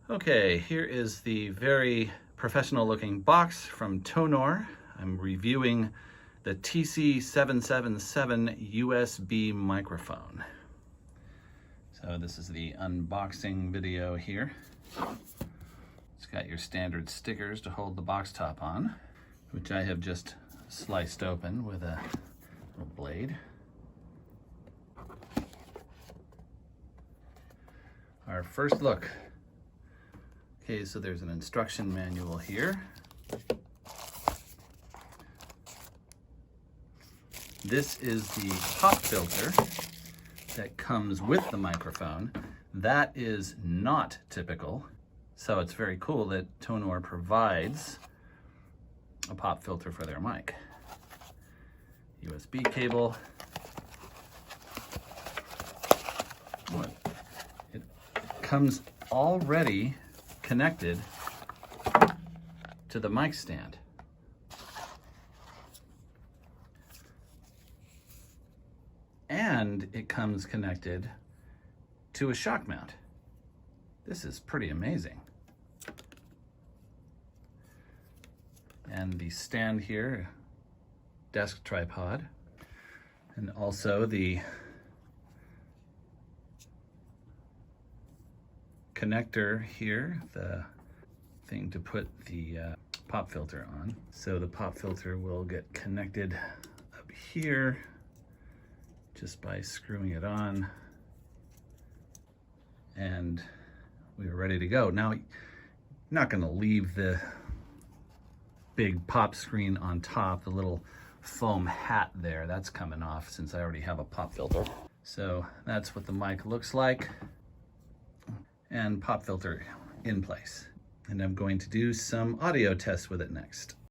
Okay, here is the very professional looking box from Tonor. I'm reviewing the TC-777 USB microphone. So this is the unboxing video here. It's got your standard stickers to hold the box top on, which I have just sliced open with a little blade. Our first look. Okay, so there's an instruction manual here. This is the pop filter that comes with the microphone. That is not typical, so it's very cool that Tonor provides a pop filter for their mic. USB cable. It comes already connected to the mic stand. And it comes connected to a shock mount. This is pretty amazing. And the stand here, desk tripod, and also the connector here, the thing to put the pop filter on. So the pop filter will get connected up here just by screwing it on, and we're ready to go. Now, I'm not gonna leave the big pop screen on top, the little foam hat there, that's coming off since I already have a pop filter. So that's what the mic looks like, and pop filter in place. And I'm going to do some audio tests with it next.